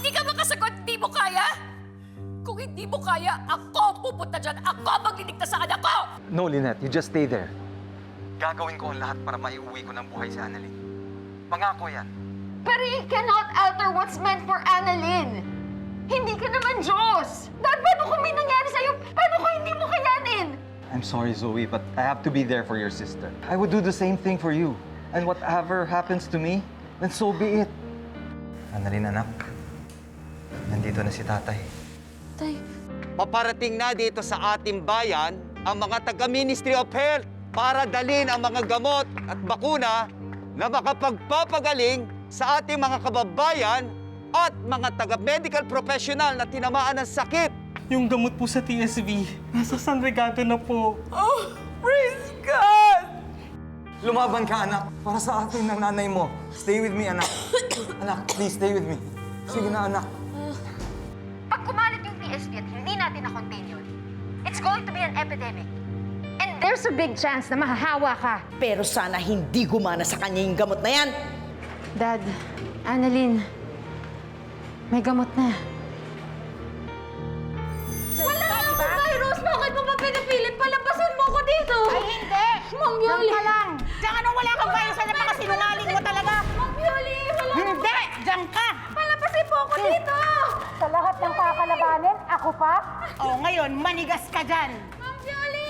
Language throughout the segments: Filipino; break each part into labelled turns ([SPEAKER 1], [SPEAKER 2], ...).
[SPEAKER 1] hindi ka makasagot, hindi mo kaya? Kung hindi mo kaya, ako ang pupunta dyan. Ako ang magliligtas sa anak ko!
[SPEAKER 2] No, Lynette, you just stay there. Gagawin ko ang lahat para maiuwi ko ng buhay si Annalyn. Pangako yan.
[SPEAKER 3] Pero you cannot alter what's meant for Annalyn. Hindi ka naman Diyos. Dad, paano kung may nangyari sa'yo? Paano kung hindi mo kayanin?
[SPEAKER 2] I'm sorry, Zoe, but I have to be there for your sister. I would do the same thing for you. And whatever happens to me, then so be it. Annalyn, anak. Nandito na si tatay.
[SPEAKER 1] Tay,
[SPEAKER 4] Paparating na dito sa ating bayan ang mga taga-Ministry of Health para dalhin ang mga gamot at bakuna na makapagpapagaling sa ating mga kababayan at mga taga-medical professional na tinamaan ng sakit.
[SPEAKER 5] Yung gamot po sa TSV, nasa San Ricardo na po.
[SPEAKER 1] oh, praise God!
[SPEAKER 2] Lumaban ka, anak. Para sa atin ng nanay mo. Stay with me, anak. Anak, please stay with me. Sige na, anak.
[SPEAKER 3] Pag kumalit yung PSP at hindi natin na-contain yun, it's going to be an epidemic. And there's a big chance na mahahawa ka.
[SPEAKER 6] Pero sana hindi gumana sa kanya yung gamot na yan.
[SPEAKER 3] Dad, Annalyn, may gamot na. Wala na akong virus! Bakit mo ba pinipilit? Palabasin mo ko dito!
[SPEAKER 7] Ay, hindi!
[SPEAKER 3] Ma'am Yoli!
[SPEAKER 7] Diyan ka lang! Diyan anong wala kang virus na napakasinungaling mo talaga?
[SPEAKER 3] Ma'am Yoli! Wala
[SPEAKER 7] Hindi! Diyan ka!
[SPEAKER 3] Palabasin mo ko dito!
[SPEAKER 7] Sa lahat ng kakalabanin, ako pa? O, ngayon, manigas ka dyan!
[SPEAKER 3] Ma'am Yoli!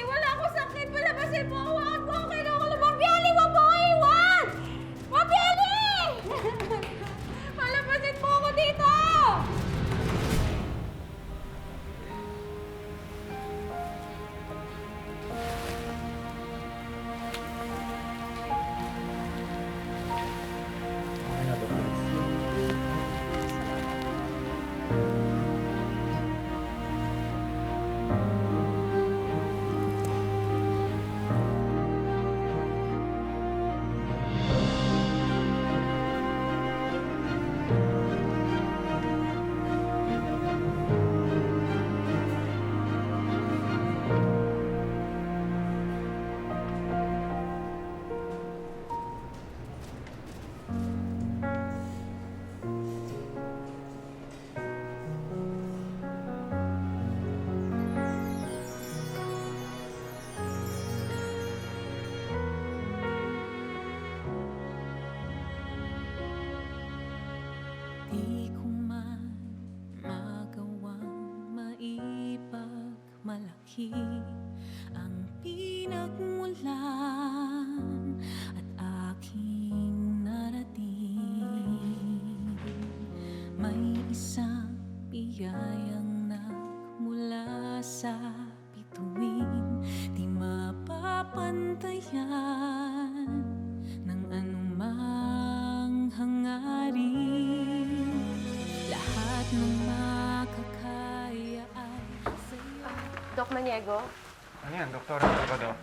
[SPEAKER 3] Wala akong sakit! Palabasin mo ako! Huwag mo ako kinukulo! Ma'am Yoli! Huwag mo ako iwan! Ma'am Yoli! Palabasin mo ako dito!
[SPEAKER 8] Di ko man magawang maipagmalaki ang pinagmulan at aking narating. May isang biyayang nagmula sa bituin, di mapapantayan ng anumang hangarin. Lahat ng makakaya ay sa'yo.
[SPEAKER 3] Doc Maniego?
[SPEAKER 5] Ano yan, Doktora Salvador?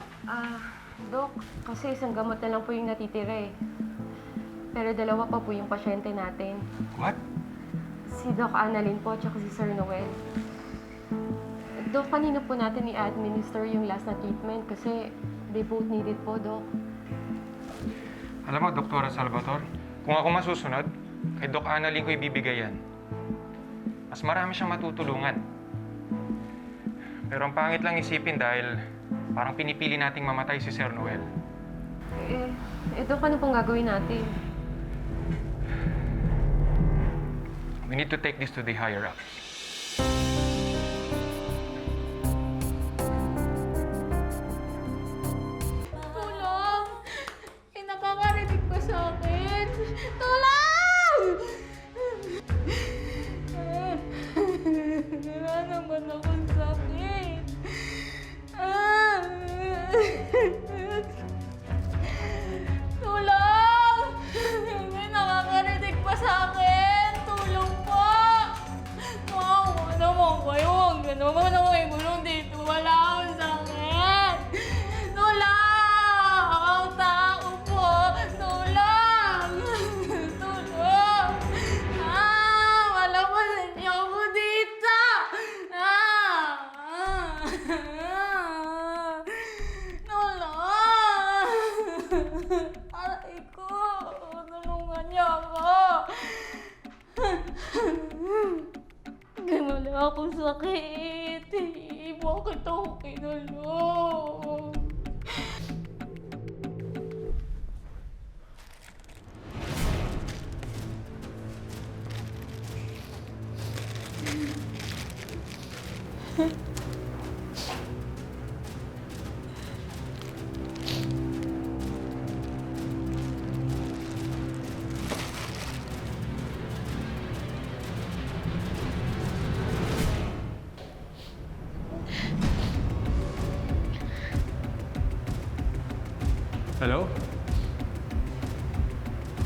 [SPEAKER 3] Dok, kasi isang gamot na lang po yung natitira eh. Pero dalawa pa po yung pasyente natin.
[SPEAKER 5] What?
[SPEAKER 3] Si Doc Annalyn po, tsaka si Sir Noel. Doc, kanina po natin i-administer yung last na treatment kasi they both need it po, Doc.
[SPEAKER 5] Alam mo, Doktora Salvador, kung ako masusunod, kay Doc Annalyn ko ibibigay yan. Mas marami siyang matutulungan. Pero ang pangit lang isipin dahil parang pinipili nating mamatay si Sir Noel.
[SPEAKER 3] Doc, ano pong gagawin natin?
[SPEAKER 5] We need to take this to the higher up.
[SPEAKER 3] Tulong! May nakakarinig ba sa akin? Tulong! Wala naman akong sakit. Tulong! May nakakarinig ba sa akin? Tulong po! Maawa naman kayo. Huwag ka naman ako ibulong dito. Wala akong sakit. Tulong! Ang tao po. Tulong! Tulong! Malabasan niyo ako dito! Tulong! Aray ko! Tulungan niyo ako! wala akong sakit. Bakit ako kinulong?
[SPEAKER 5] Hello?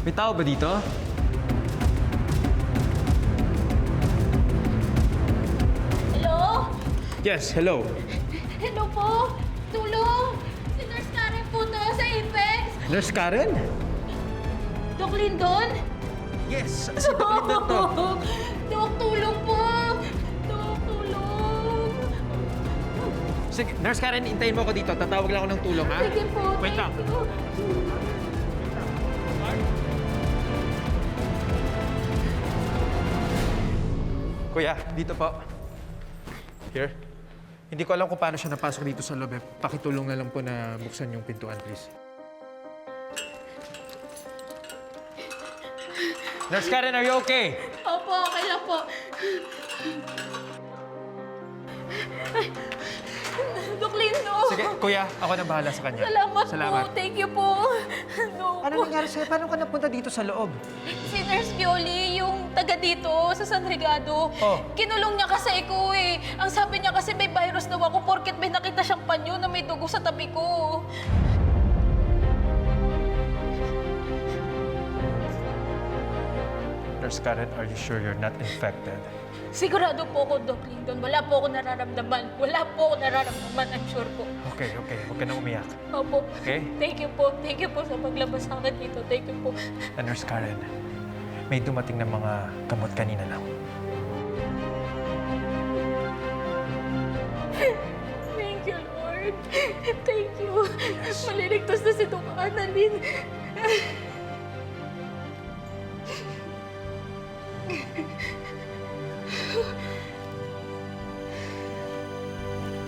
[SPEAKER 5] May tao ba dito?
[SPEAKER 3] Hello?
[SPEAKER 5] Yes, hello.
[SPEAKER 3] Hello po? Tulong! Si Nurse Karen po to sa Apex!
[SPEAKER 5] Nurse Karen?
[SPEAKER 3] Doc Lindon?
[SPEAKER 5] Yes, si Doc Lindon to.
[SPEAKER 3] Doc, tulong po! Doc, tulong!
[SPEAKER 5] Sige, Nurse Karen, hintayin mo ako dito. Tatawag lang ako ng tulong, ha?
[SPEAKER 3] Sige po,
[SPEAKER 5] Wait lang.
[SPEAKER 3] thank you.
[SPEAKER 5] Kuya, dito po. Here. Hindi ko alam kung paano siya napasok dito sa loob. Pakitulong na lang po na buksan yung pintuan, please. Nurse Karen, are you okay?
[SPEAKER 3] Opo, okay lang po. Doc Lindon!
[SPEAKER 5] Sige, kuya, ako na bahala sa kanya.
[SPEAKER 3] Salamat po. Thank you po. No.
[SPEAKER 5] Ano nangyari sa'yo? Paano ka napunta dito sa loob?
[SPEAKER 3] Si Nurse Violi, yung taga dito sa San Rigado,
[SPEAKER 5] Oh.
[SPEAKER 3] kinulong niya kasi ako eh. Ang sabi niya kasi may virus daw ako porket may nakita siyang panyo na may dugo sa tabi ko.
[SPEAKER 5] Nurse Karen, are you sure you're not infected?
[SPEAKER 3] Sigurado po ako, Doc Lindon. Wala po ako nararamdaman. Wala po ako nararamdaman, I'm sure po.
[SPEAKER 5] Okay, okay. Huwag ka na umiyak.
[SPEAKER 3] Opo.
[SPEAKER 5] Okay?
[SPEAKER 3] Thank you po. Thank you po sa paglabas sa akin dito. Thank you po.
[SPEAKER 5] Nurse Karen, may dumating na mga gamot kanina lang.
[SPEAKER 3] Thank you, Lord. Thank you. Maliligtas na si Doc Annalyn.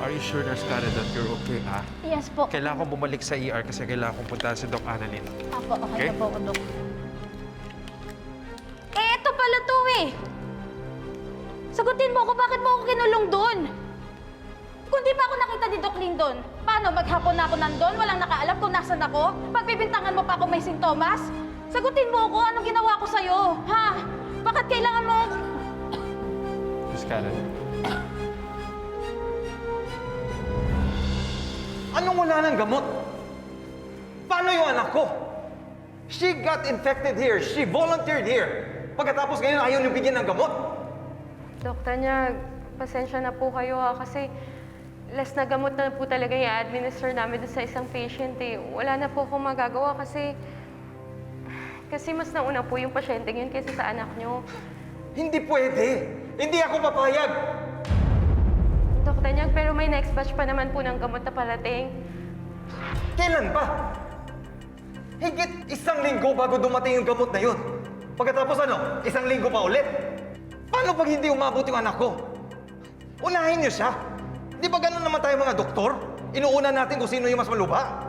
[SPEAKER 5] Are you sure, Nurse Karen, that you're okay, ha?
[SPEAKER 3] Yes po.
[SPEAKER 5] Kailangan ko bumalik sa ER kasi kailangan kong punta si Doc Annalyn.
[SPEAKER 3] Apo,
[SPEAKER 5] Okay?
[SPEAKER 3] okay na po ako, Doc. Eh, ito pala to eh. Sagutin mo ako, bakit mo ako kinulong doon? Kung di pa ako nakita ni Doc Lindon, paano maghapon na ako nandun? Walang nakaalam kung nasan ako? Pagbibintangan mo pa ako may sintomas? Sagutin mo ako, anong ginawa ko sa'yo? Ha? Bakit kailangan mo...
[SPEAKER 5] Nurse Karen,
[SPEAKER 2] Anong wala ng gamot? Paano yung anak ko? She got infected here. She volunteered here. Pagkatapos ngayon, ayaw niyo bigyan ng gamot.
[SPEAKER 9] Dok Tanyag, pasensya na po kayo ha, kasi last na gamot na po talaga i-administer namin doon sa isang patient eh. Wala na po akong magagawa kasi mas nauna po yung pasyente yun kaysa sa anak nyo.
[SPEAKER 2] Hindi pwede. Hindi ako papayag.
[SPEAKER 9] Dok Tanyag, pero may next batch pa naman po ng gamot na parating.
[SPEAKER 2] Kailan ba? Higit 1 linggo bago dumating yung gamot na yun. Pagkatapos 1 linggo pa ulit. Paano pag hindi umabot yung anak ko? Unahin niyo siya. Di ba ganun naman tayo mga doktor? Inuuna natin kung sino yung mas malubha.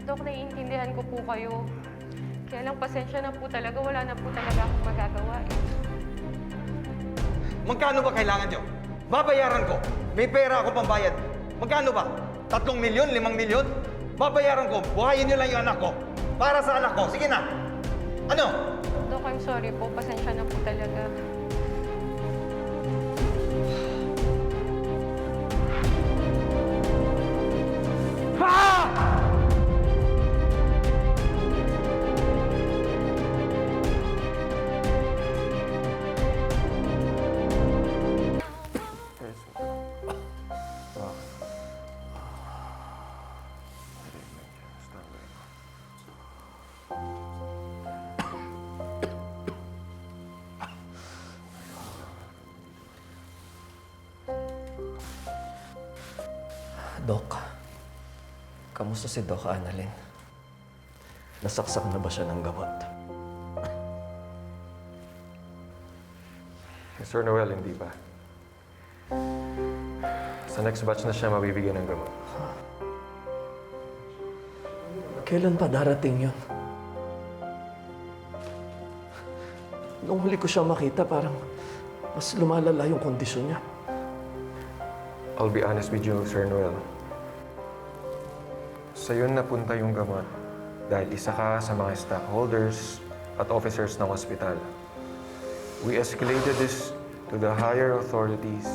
[SPEAKER 9] Dok, naiintindihan ko po kayo. Kaya lang pasensya na po talaga, wala na po talaga akong magagawa eh.
[SPEAKER 2] Magkano ba kailangan niyo? Babayaran ko. May pera ako pambayad. Magkano ba? 3 milyon? 5 milyon? Babayaran ko. Buhayin niyo lang yung anak ko. Para sa anak ko. Sige na. Ano?
[SPEAKER 9] Dok, I'm sorry po, pasensya na po talaga.
[SPEAKER 10] Doc, kamusta si Doc Annalyn? Nasaksak na ba siya ng gamot?
[SPEAKER 5] Mr. Noel, hindi pa.
[SPEAKER 10] Sa next batch na siya mabibigyan ng gamot. Kailan pa darating yun? Nung huli ko siya makita, parang mas lumalala yung kondisyon niya. I'll be honest with you, Sir Noel. Sa'yo napunta yung gamot dahil isa ka sa mga stockholders at officers ng ospital. We escalated this to the higher authorities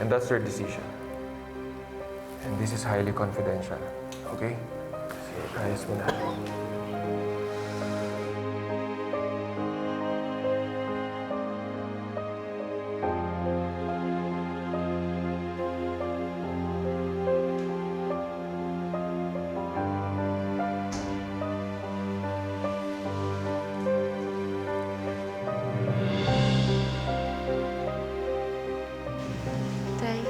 [SPEAKER 10] and that's their decision. And this is highly confidential, okay? Sige, ayos mo na.
[SPEAKER 9] Tay.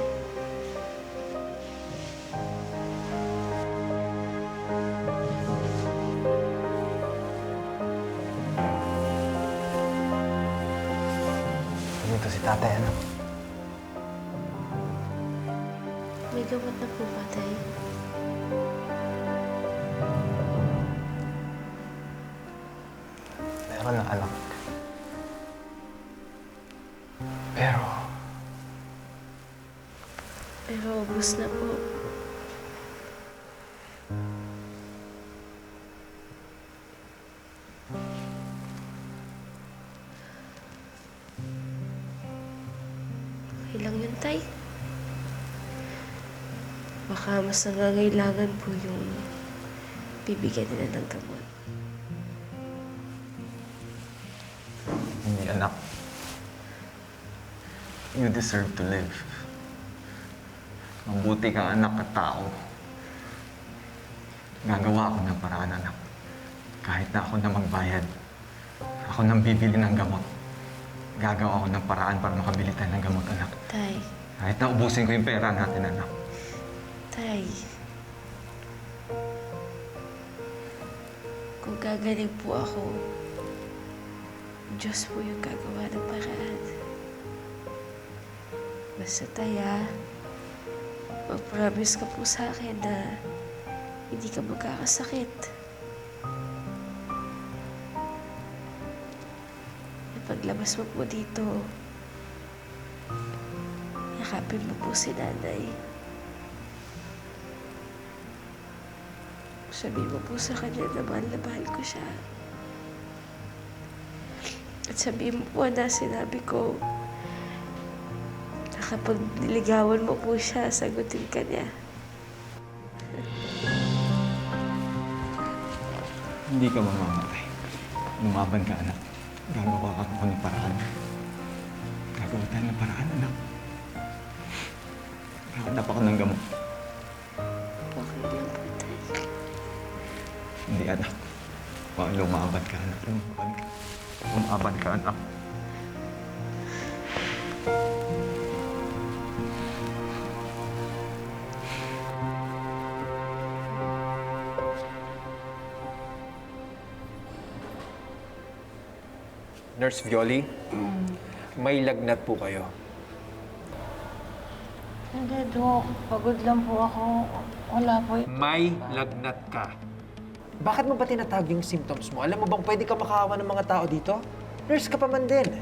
[SPEAKER 2] Dito si tatay, anak.
[SPEAKER 9] May gamot na po ba, Tay?
[SPEAKER 2] Meron na, anak. Pero,
[SPEAKER 9] Pero ubus na po. Okay lang yun, Tay. Baka mas nangangailangan po yung bibigyan nila ng gamot.
[SPEAKER 2] hindi, anak. You deserve to live. Mabuti kang anak at tao. Gagawa ako ng paraan, anak. Kahit na ako na magbayad, ako nang bibili ng gamot. Gagawa ako ng paraan para makabili tayo ng gamot, anak.
[SPEAKER 9] Tay,
[SPEAKER 2] Kahit na ubusin ko yung pera natin, anak.
[SPEAKER 9] Tay. Kung gagaling po ako, Diyos po yung gagawa ng paraan. Basta Tay, mag-promise ka po sa akin na hindi ka magkakasakit. Paglabas mo po dito, yakapin mo po si nanay. Sabihin mo po sa kanya na mahal ko siya. At sabihin mo po na sinabi ko na kapag niligawan mo po siya, sagutin ka niya.
[SPEAKER 2] Hindi ka mamamatay. Lumaban ka, anak. Gagawa ako ng paraan. Gagawa tayo ng paraan, anak. Hanap ako ng gamot.
[SPEAKER 9] Okay lang po, Tay.
[SPEAKER 2] Hindi, anak. Lumaban ka, anak. Lumaban ka. Lumaban ka, anak.
[SPEAKER 11] Nurse Violi, may lagnat po kayo.
[SPEAKER 7] Hindi, Dok. Pagod lang po ako. Wala po.
[SPEAKER 11] May lagnat ka. Bakit mo ba tinatag yung symptoms mo? Alam mo bang pwede ka makahawa ng mga tao dito? Nurse ka pa man din.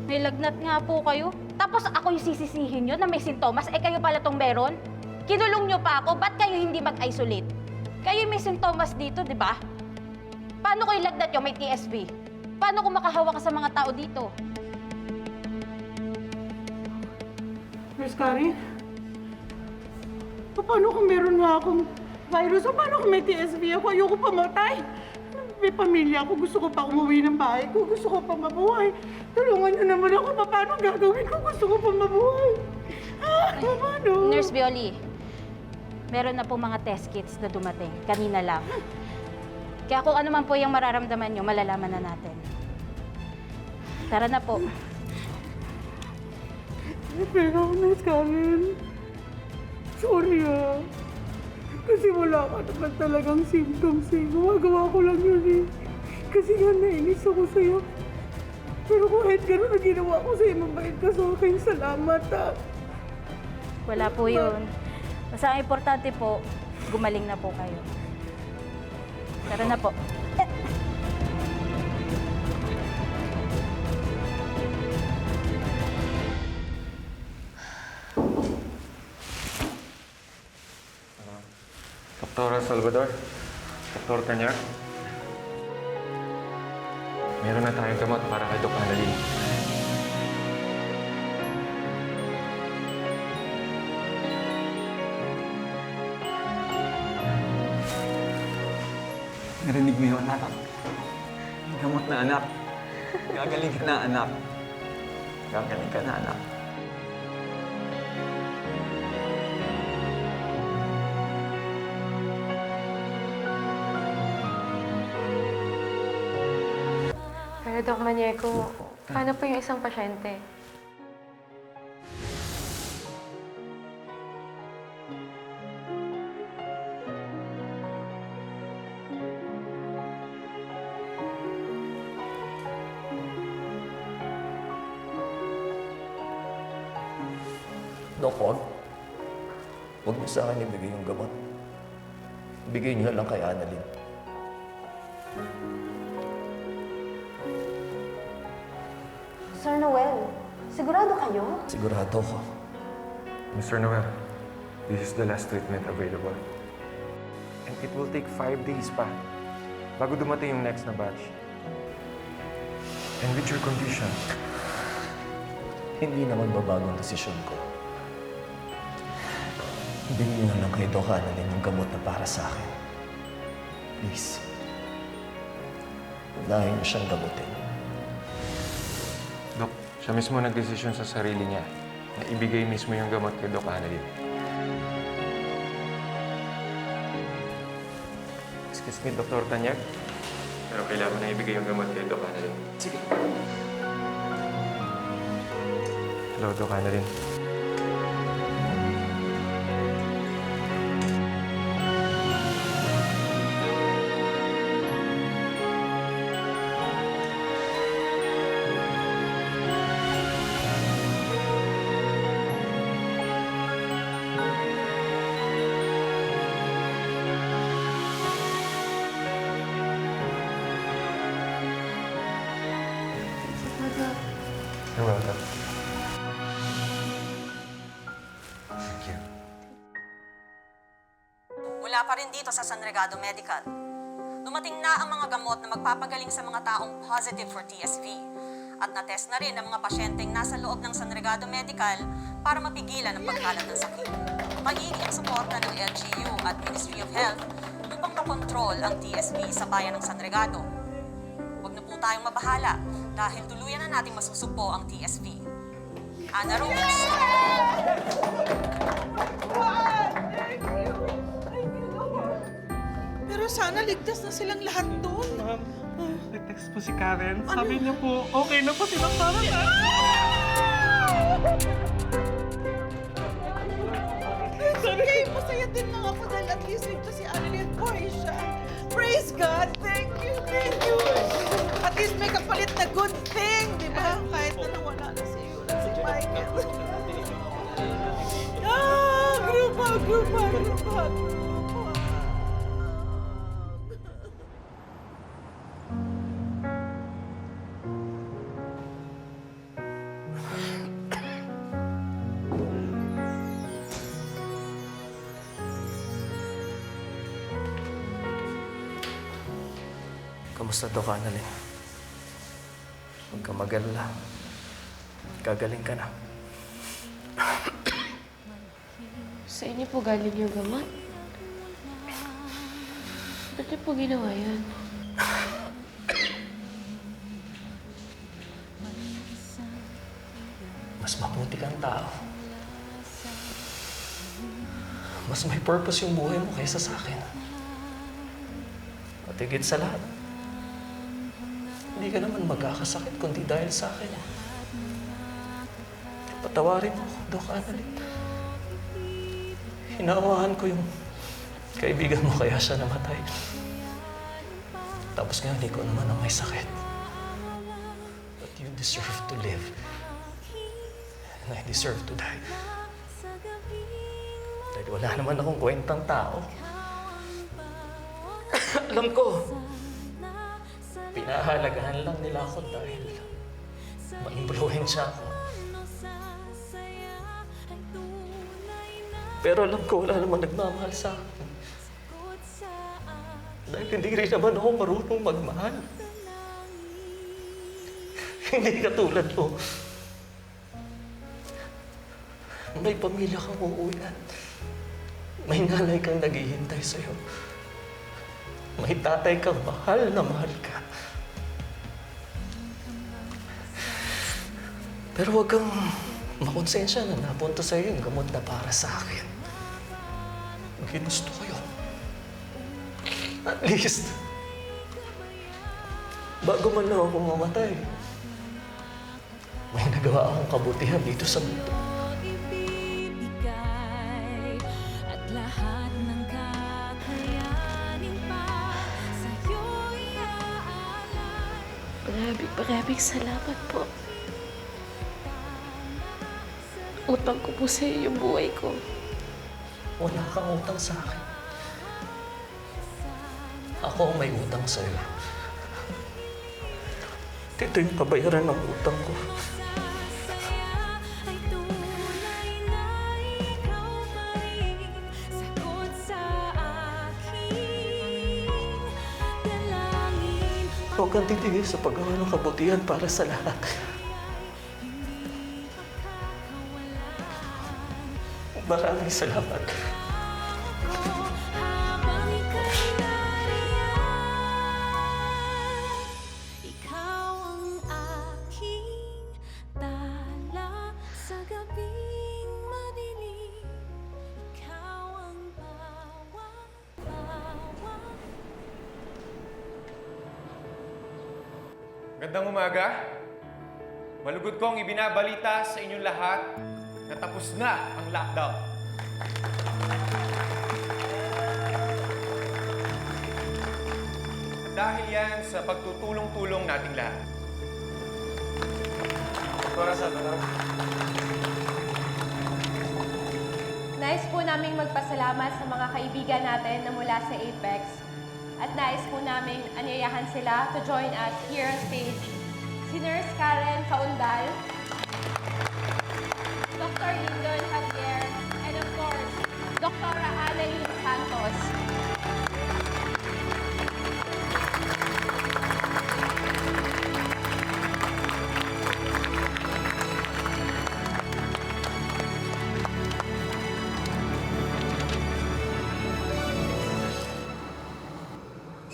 [SPEAKER 3] May lagnat nga po kayo. Tapos ako yung sisisihin nyo na may sintomas, eh kayo pala tong meron? Kinulong nyo pa ako, ba't kayo hindi mag-isolate? Kayo may sintomas dito, di ba? Paano ko yung lagnat nyo? May TSV. Paano ko makahawa ka sa mga tao dito?
[SPEAKER 7] Nurse Karen? Paano kung meron nga akong virus? O paano kung may TSV ako? Ayoko pamatay. May pamilya ako. Gusto ko pa umuwi ng bahay ko. Gusto ko pa mabuhay. Tulungan niyo naman ako. Paano gagawin ko? Gusto ko pa mabuhay. Paano?
[SPEAKER 3] Nurse Violi, meron na po mga test kits na dumating. Kanina lang. Kaya kung ano man po yung mararamdaman nyo, malalaman na natin. Tara na po.
[SPEAKER 7] Pero, Nurse Karen, sorry Kasi wala ka naman talagang symptoms eh. Gumagawa ko lang yun eh. Kasi nga nainis ako sa'yo. Pero kahit gano'n na ginawa ko sa'yo, mabait ka sa akin. Salamat, ah.
[SPEAKER 3] Wala po yun. Basta ang importante po, gumaling na po kayo. Tara na po.
[SPEAKER 5] Dr. Salvador, Dr. Tanyag, meron na tayong gamot para kay Doc Annalyn.
[SPEAKER 2] Narinig mo yun, anak. May gamot na, anak. Gagaling ka na, anak. Gagaling ka na, anak.
[SPEAKER 9] Pero Doc Maniego, paano po yung isang pasyente?
[SPEAKER 12] Dok, huwag. Huwag niyo sa akin ibigay yung gamot. Ibigay niyo lang kay Annalyn.
[SPEAKER 3] Sir Noel, sigurado kayo?
[SPEAKER 12] Sigurado ko.
[SPEAKER 10] Mr. Noel, this is the last treatment available. And it will take 5 days pa bago dumating yung next na batch. And with your condition,
[SPEAKER 12] Hindi naman babago ang desisyon ko. Bigyan niyo lang kay Doc Annalyn yung gamot na para sa akin. Please. Unahin niyo siyang gamutin.
[SPEAKER 5] Doc, siya mismo nagdesisyon sa sarili niya na ibigay mismo yung gamot kay Doc Annalyn. Excuse me, Dr. Tanyag. Pero kailangan na ibigay yung gamot kay Doc Annalyn.
[SPEAKER 12] Sige.
[SPEAKER 5] Hello, Doc Annalyn. You're welcome.
[SPEAKER 6] Mula pa rin dito sa San Regado Medical. Dumating na ang mga gamot na magpapagaling sa mga taong positive for TSV. At na-test na rin ang mga pasyenteng nasa loob ng San Regado Medical para mapigilan ang pagkalat ng sakit. Magiging ang suporta ng LGU at Ministry of Health upang makontrol ang TSV sa bayan ng San Regado. Huwag na po tayong mabahala dahil tuluyan na nating masusugpo ang TSV. Ana Ruiz.
[SPEAKER 7] Pero sana ligtas na silang lahat doon.
[SPEAKER 13] Ma'am, nag-text po si Karen. Sabi niya po, okay na po silang para sa...
[SPEAKER 7] Okay, masaya din lang ako dahil at least ligtas si Annalyn Portia. Praise God! Thank you, thank you! At least may kapalit na good thing, di ba? Kahit na nawala na si Yula, si Michael. Grupa, grupa, grupa, grupa.
[SPEAKER 12] Kamusta, Doc Annalyn? Huwag ka mag-alala. Gagaling ka na.
[SPEAKER 9] Sa inyo po galing yung gamot? Ba't niyo po ginawa yan?
[SPEAKER 12] Mas mabuti kang tao. Mas may purpose yung buhay mo kaysa sa akin. At higit sa lahat, hindi ka naman magkakasakit kundi dahil sa akin. Patawarin mo ako, Doc Annalyn. Hinawahan ko yung kaibigan mo kaya siya namatay. Tapos ngayon, ikaw naman ang may sakit. But you deserve to live. And I deserve to die. Dahil wala naman akong kwentang tao. Alam ko, pinahalagahan lang nila ako dahil ma-influensya ako. Pero alam ko, wala naman nagmamahal sa akin. Dahil hindi rin naman ako marunong magmahal. Hindi katulad mo. May pamilya kang uuwian. May nanay kang naghihintay sa'yo. May tatay kang mahal na mahal ka. Pero huwag kang makonsensya na napunta sa'yo yung gamot na para sa akin. Ginusto ko yun. At least, bago man lang ako mamatay, may nagawa akong kabutihan dito sa mundo.
[SPEAKER 8] At lahat ng kakayanin pa sa'yo'y aalay.
[SPEAKER 9] Maraming salamat po. Utang ko po sa iyo yung buhay ko.
[SPEAKER 12] Wala kang utang sa akin. Ako ang may utang sa'yo. Ito yung pabayaran ng utang ko. Huwag kang titigil sa paggawa ng kabutihan para sa lahat. Maraming salamat.
[SPEAKER 8] Ikaw ang aking tala sa gabing madilim. Ikaw ang bawat.
[SPEAKER 5] Magandang umaga. Malugod kong ibinabalita sa inyong lahat na tapos na ang lockdown. Dahil yan sa pagtutulong-tulong nating lahat. Doktora Salvador.
[SPEAKER 9] Nais po naming magpasalamat sa mga kaibigan natin na mula sa Apex. At nais po naming anyayahan sila to join us here on stage. Si Nurse Karen Kaundal, Dr. Lyndon Javier, and of course, Dr. Annalyn Santos.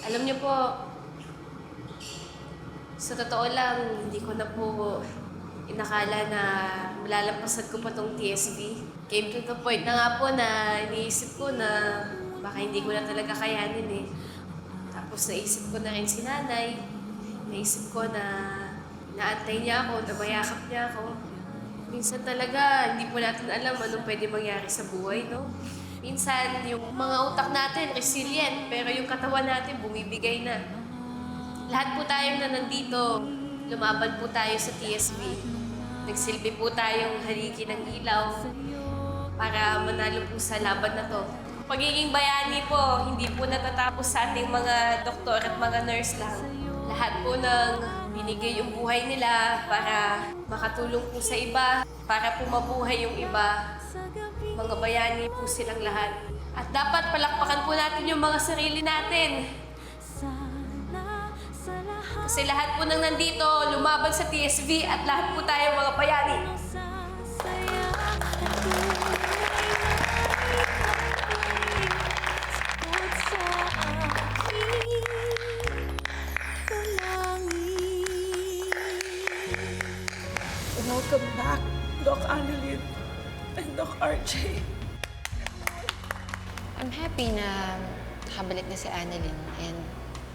[SPEAKER 14] Alam niyo po, sa totoo lang, hindi ko na po inakala na malalampasan ko pa tong TSV. Came to the point na nga po na iniisip ko na baka hindi ko na talaga kayanin eh. Tapos naisip ko na rin si nanay. Naisip ko na naantay niya ako, nabayakap niya ako. Minsan talaga, hindi po natin alam anong pwede mangyari sa buhay, no? Minsan, yung mga utak natin, resilient, pero yung katawan natin, bumibigay na. Lahat po tayo na nandito, lumaban po tayo sa TSV. Nagsilbi po tayong haligi ng ilaw para manalo po sa laban na to. Pagiging bayani po, hindi po natatapos sa ating mga doktor at mga nurse lang. Lahat po ng binigay yung buhay nila para makatulong po sa iba, para po mabuhay yung iba. Mga bayani po silang lahat. At dapat palakpakan po natin yung mga sarili natin. Kasi lahat po ng nandito, lumaban sa TSV at lahat po tayo mga bayani.
[SPEAKER 7] Welcome back, Doc Annalyn and Doc RJ.
[SPEAKER 15] I'm happy na nakabalik na si Annalyn and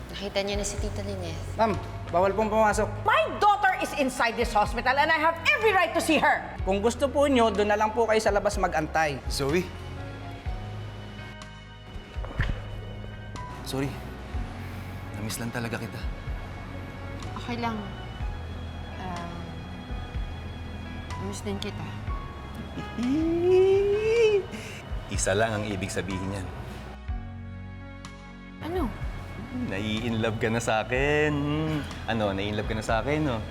[SPEAKER 15] nakita niya na si Tita Lynette.
[SPEAKER 16] Ma'am, bawal pong pumasok.
[SPEAKER 17] My daughter is inside this hospital and I have every right to see her.
[SPEAKER 16] Kung gusto po nyo, doon na lang po kayo sa labas mag-antay.
[SPEAKER 2] Zoe? Sorry. Namiss lang talaga kita.
[SPEAKER 15] Okay lang. Miss din kita.
[SPEAKER 18] Isa lang ang ibig sabihin niyan.
[SPEAKER 15] Ano?
[SPEAKER 18] Nai-inlove ka na sa akin. Ano, nai-inlove ka na sa akin, no?